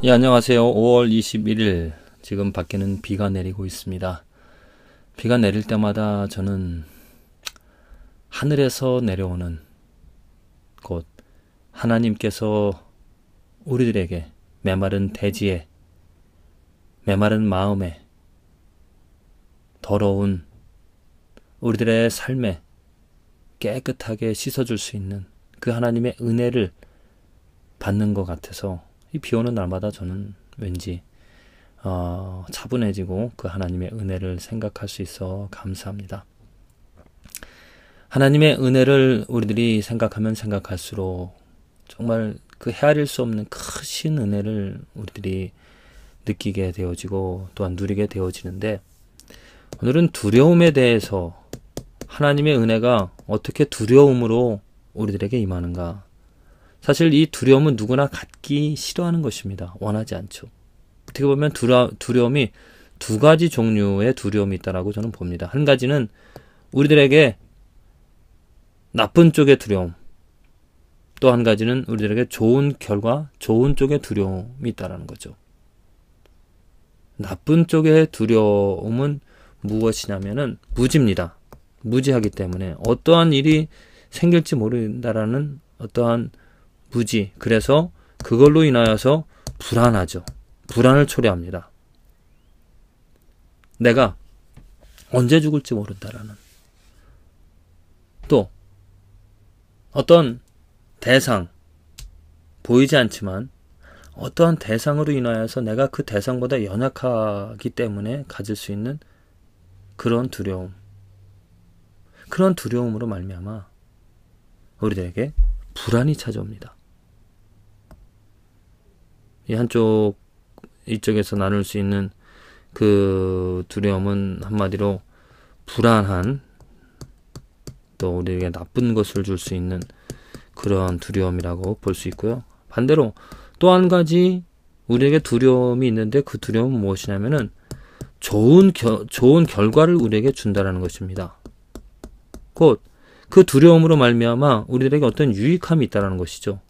예, 안녕하세요. 5월 21일 지금 밖에는 비가 내리고 있습니다. 비가 내릴 때마다 저는 하늘에서 내려오는 곧 하나님께서 우리들에게 메마른 대지에, 메마른 마음에, 더러운 우리들의 삶에 깨끗하게 씻어줄 수 있는 그 하나님의 은혜를 받는 것 같아서 이 비오는 날마다 저는 왠지 차분해지고 그 하나님의 은혜를 생각할 수 있어 감사합니다. 하나님의 은혜를 우리들이 생각하면 생각할수록 정말 그 헤아릴 수 없는 크신 은혜를 우리들이 느끼게 되어지고 또한 누리게 되어지는데, 오늘은 두려움에 대해서 하나님의 은혜가 어떻게 두려움으로 우리들에게 임하는가. 사실 이 두려움은 누구나 갖기 싫어하는 것입니다. 원하지 않죠. 어떻게 보면 두려움이 두 가지 종류의 두려움이 있다고 저는 봅니다. 한 가지는 우리들에게 나쁜 쪽의 두려움, 또 한 가지는 우리들에게 좋은 결과, 좋은 쪽의 두려움이 있다는 거죠. 나쁜 쪽의 두려움은 무엇이냐면은 무지입니다. 무지하기 때문에 어떠한 일이 생길지 모른다라는 어떠한 무지, 그래서 그걸로 인하여서 불안하죠. 불안을 초래합니다. 내가 언제 죽을지 모른다라는, 또 어떤 대상, 보이지 않지만 어떠한 대상으로 인하여서 내가 그 대상보다 연약하기 때문에 가질 수 있는 그런 두려움, 그런 두려움으로 말미암아 우리들에게 불안이 찾아옵니다. 이쪽에서 나눌 수 있는 그 두려움은 한마디로 불안한, 또 우리에게 나쁜 것을 줄 수 있는 그런 두려움이라고 볼 수 있고요. 반대로 또 한 가지 우리에게 두려움이 있는데, 그 두려움은 무엇이냐면은 좋은 결과를 우리에게 준다라는 것입니다. 곧 그 두려움으로 말미암아 우리들에게 어떤 유익함이 있다라는 것이죠.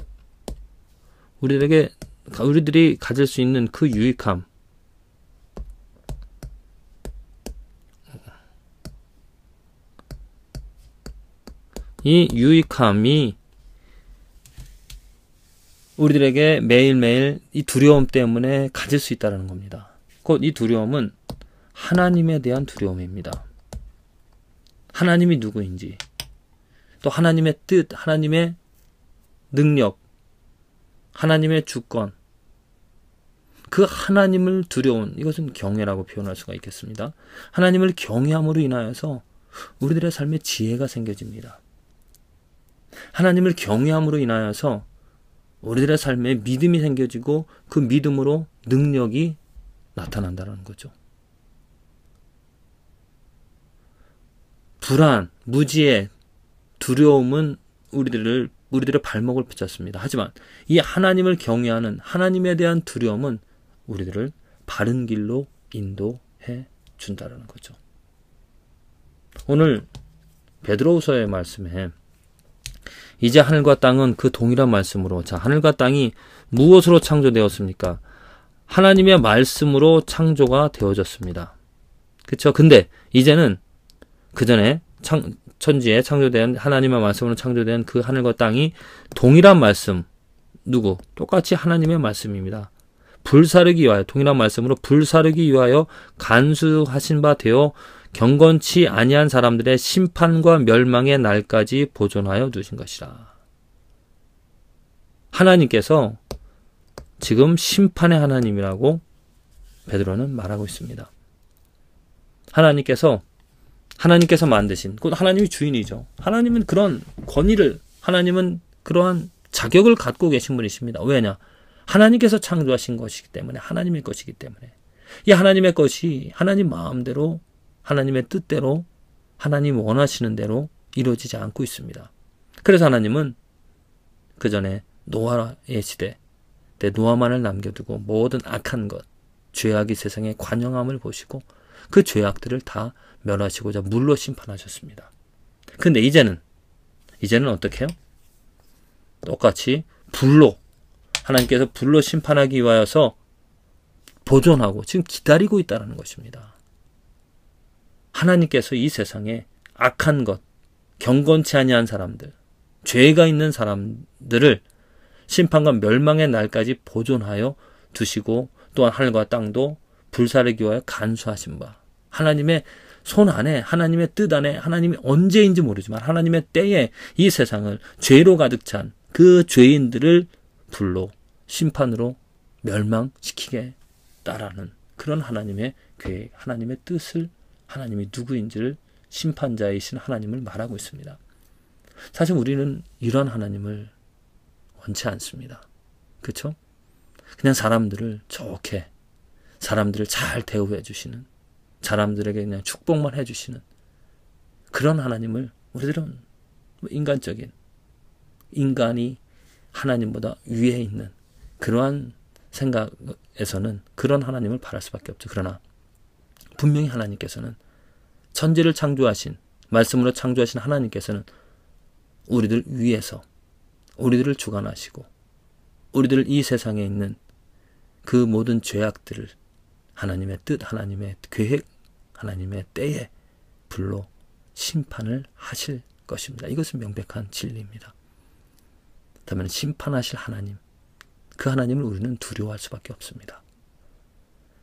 우리들이 가질 수 있는 그 유익함, 이 유익함이 우리들에게 매일매일 이 두려움 때문에 가질 수 있다는 겁니다. 곧 이 두려움은 하나님에 대한 두려움입니다. 하나님이 누구인지, 또 하나님의 뜻, 하나님의 능력, 하나님의 주권, 그 하나님을 두려운, 이것은 경외라고 표현할 수가 있겠습니다. 하나님을 경외함으로 인하여서 우리들의 삶에 지혜가 생겨집니다. 하나님을 경외함으로 인하여서 우리들의 삶에 믿음이 생겨지고 그 믿음으로 능력이 나타난다는 거죠. 불안, 무지의 두려움은 우리들의 발목을 붙잡습니다. 하지만 이 하나님을 경외하는 하나님에 대한 두려움은 우리들을 바른 길로 인도해 준다는 거죠. 오늘 베드로후서의 말씀에 이제 하늘과 땅은 그 동일한 말씀으로, 자, 하늘과 땅이 무엇으로 창조되었습니까? 하나님의 말씀으로 창조가 되어졌습니다. 그렇죠? 근데 이제는 그 전에 천지에 창조된 하나님의 말씀으로 창조된 그 하늘과 땅이 동일한 말씀, 똑같이 하나님의 말씀입니다. 불사르기 위하여, 동일한 말씀으로 불사르기 위하여 간수하신 바 되어 경건치 아니한 사람들의 심판과 멸망의 날까지 보존하여 두신 것이라. 하나님께서 지금 심판의 하나님이라고 베드로는 말하고 있습니다. 하나님께서 만드신, 곧 하나님이 주인이죠. 하나님은 그런 권위를, 하나님은 그러한 자격을 갖고 계신 분이십니다. 왜냐? 하나님께서 창조하신 것이기 때문에, 하나님의 것이기 때문에. 이 하나님의 것이 하나님 마음대로, 하나님의 뜻대로, 하나님 원하시는 대로 이루어지지 않고 있습니다. 그래서 하나님은 그 전에 노아의 시대 때 노아만을 남겨두고 모든 악한 것, 죄악이 세상에 관영함을 보시고 그 죄악들을 다 멸하시고자 물로 심판하셨습니다. 근데 이제는 어떻게 해요? 똑같이 불로, 하나님께서 불로 심판하기 위하여서 보존하고 지금 기다리고 있다는 것입니다. 하나님께서 이 세상에 악한 것, 경건치 아니한 사람들, 죄가 있는 사람들을 심판과 멸망의 날까지 보존하여 두시고 또한 하늘과 땅도 불사르기 위하여 간수하신 바, 하나님의 손 안에, 하나님의 뜻 안에, 하나님이 언제인지 모르지만 하나님의 때에 이 세상을 죄로 가득 찬 그 죄인들을 불로 심판으로 멸망시키겠다라는 그런 하나님의 계획, 하나님의 뜻을, 하나님이 누구인지를 심판자이신 하나님을 말하고 있습니다. 사실 우리는 이런 하나님을 원치 않습니다. 그렇죠? 그냥 사람들을 좋게, 사람들을 잘 대우해 주시는, 사람들에게 그냥 축복만 해주시는 그런 하나님을 우리들은 인간적인, 인간이 하나님보다 위에 있는 그러한 생각에서는 그런 하나님을 바랄 수밖에 없죠. 그러나 분명히 하나님께서는 천지를 창조하신, 말씀으로 창조하신 하나님께서는 우리들 위에서 우리들을 주관하시고 우리들 이 세상에 있는 그 모든 죄악들을 하나님의 뜻, 하나님의 계획, 하나님의 때에 불로 심판을 하실 것입니다. 이것은 명백한 진리입니다. 그렇다면 심판하실 하나님, 그 하나님을 우리는 두려워할 수밖에 없습니다.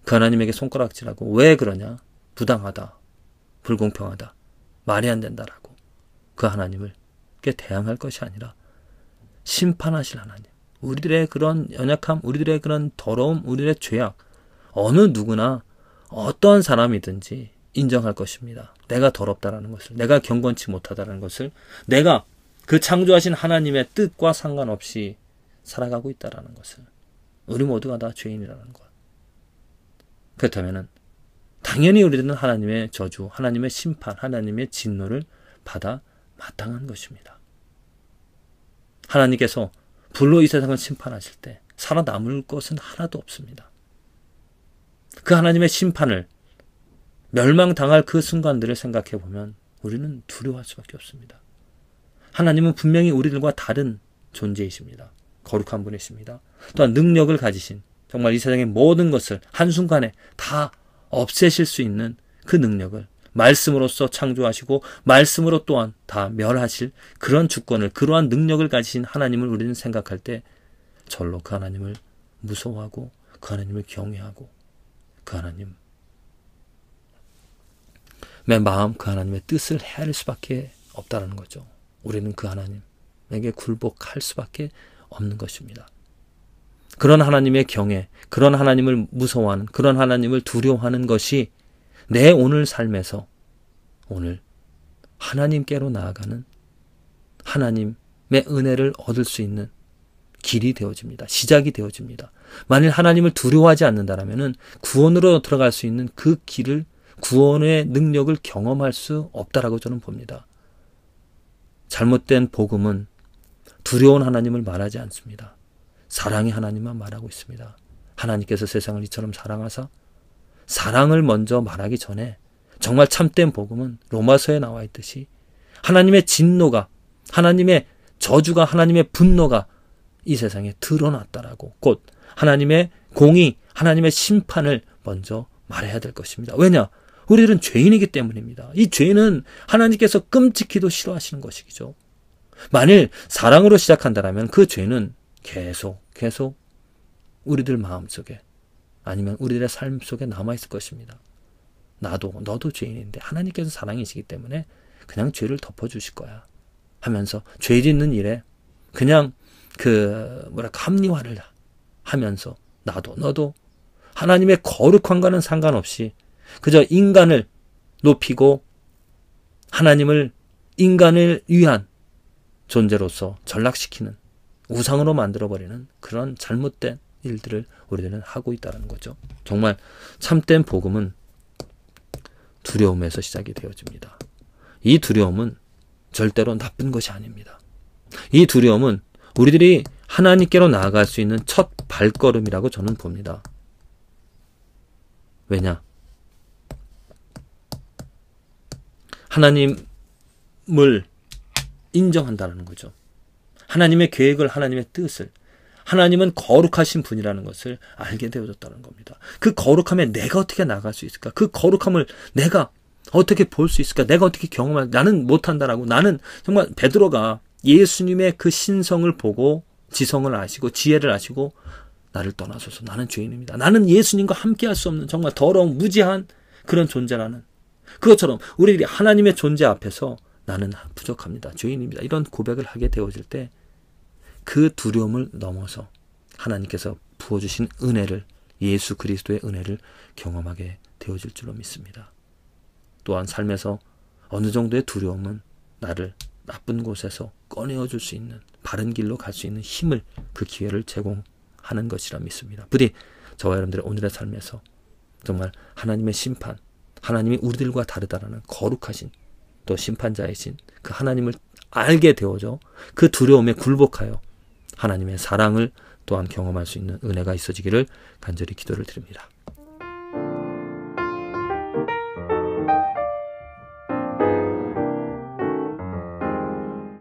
그 하나님에게 손가락질하고 왜 그러냐? 부당하다, 불공평하다, 말이 안 된다라고 그 하나님을 대항할 것이 아니라 심판하실 하나님, 우리들의 그런 연약함, 우리들의 그런 더러움, 우리들의 죄악, 어느 누구나 어떠한 사람이든지 인정할 것입니다. 내가 더럽다라는 것을, 내가 경건치 못하다는 것을, 내가 그 창조하신 하나님의 뜻과 상관없이 살아가고 있다는 것을, 우리 모두가 다 죄인이라는 것. 그렇다면 당연히 우리들은 하나님의 저주, 하나님의 심판, 하나님의 진노를 받아 마땅한 것입니다. 하나님께서 불로 이 세상을 심판하실 때 살아남을 것은 하나도 없습니다. 그 하나님의 심판을, 멸망당할 그 순간들을 생각해 보면 우리는 두려워할 수밖에 없습니다. 하나님은 분명히 우리들과 다른 존재이십니다. 거룩한 분이십니다. 또한 능력을 가지신, 정말 이 세상의 모든 것을 한순간에 다 없애실 수 있는 그 능력을 말씀으로써 창조하시고 말씀으로 또한 다 멸하실 그런 주권을, 그러한 능력을 가지신 하나님을 우리는 생각할 때 절로 그 하나님을 무서워하고 그 하나님을 경외하고 그 하나님, 내 마음 그 하나님의 뜻을 헤아릴 수밖에 없다는 거죠. 우리는 그 하나님에게 굴복할 수밖에 없는 것입니다. 그런 하나님의 경외, 그런 하나님을 무서워하는, 그런 하나님을 두려워하는 것이 내 오늘 삶에서 오늘 하나님께로 나아가는, 하나님의 은혜를 얻을 수 있는 길이 되어집니다. 시작이 되어집니다. 만일 하나님을 두려워하지 않는다면 구원으로 들어갈 수 있는 그 길을, 구원의 능력을 경험할 수 없다라고 저는 봅니다. 잘못된 복음은 두려운 하나님을 말하지 않습니다. 사랑의 하나님만 말하고 있습니다. 하나님께서 세상을 이처럼 사랑하사, 사랑을 먼저 말하기 전에 정말 참된 복음은 로마서에 나와 있듯이 하나님의 진노가, 하나님의 저주가, 하나님의 분노가 이 세상에 드러났다라고, 곧 하나님의 공의, 하나님의 심판을 먼저 말해야 될 것입니다. 왜냐? 우리들은 죄인이기 때문입니다. 이 죄는 하나님께서 끔찍히도 싫어하시는 것이죠. 만일 사랑으로 시작한다면 그 죄는 계속 우리들 마음속에, 아니면 우리들의 삶 속에 남아있을 것입니다. 너도 죄인인데 하나님께서 사랑이시기 때문에 그냥 죄를 덮어주실 거야 하면서 죄 짓는 일에 그냥 합리화를 하면서 너도 하나님의 거룩함과는 상관없이 그저 인간을 높이고 하나님을 인간을 위한 존재로서 전락시키는, 우상으로 만들어버리는 그런 잘못된 일들을 우리들은 하고 있다는 거죠. 정말 참된 복음은 두려움에서 시작이 되어집니다. 이 두려움은 절대로 나쁜 것이 아닙니다. 이 두려움은 우리들이 하나님께로 나아갈 수 있는 첫 발걸음이라고 저는 봅니다. 왜냐? 하나님을 인정한다는 거죠. 하나님의 계획을, 하나님의 뜻을, 하나님은 거룩하신 분이라는 것을 알게 되어졌다는 겁니다. 그 거룩함에 내가 어떻게 나갈 수 있을까? 그 거룩함을 내가 어떻게 볼 수 있을까? 내가 어떻게 경험할, 나는 못한다라고. 나는 정말 베드로가 예수님의 그 신성을 보고 지성을 아시고 지혜를 아시고 나를 떠나소서, 나는 죄인입니다. 나는 예수님과 함께 할 수 없는 정말 더러운 무지한 그런 존재라는, 그것처럼 우리들이 하나님의 존재 앞에서 나는 부족합니다, 죄인입니다, 이런 고백을 하게 되어질 때 그 두려움을 넘어서 하나님께서 부어주신 은혜를, 예수 그리스도의 은혜를 경험하게 되어질 줄로 믿습니다. 또한 삶에서 어느 정도의 두려움은 나를 나쁜 곳에서 꺼내어줄 수 있는, 바른 길로 갈 수 있는 힘을, 그 기회를 제공하는 것이라 믿습니다. 부디 저와 여러분들의 오늘의 삶에서 정말 하나님의 심판, 하나님이 우리들과 다르다라는 거룩하신 또 심판자이신 그 하나님을 알게 되어져 그 두려움에 굴복하여 하나님의 사랑을 또한 경험할 수 있는 은혜가 있어지기를 간절히 기도를 드립니다.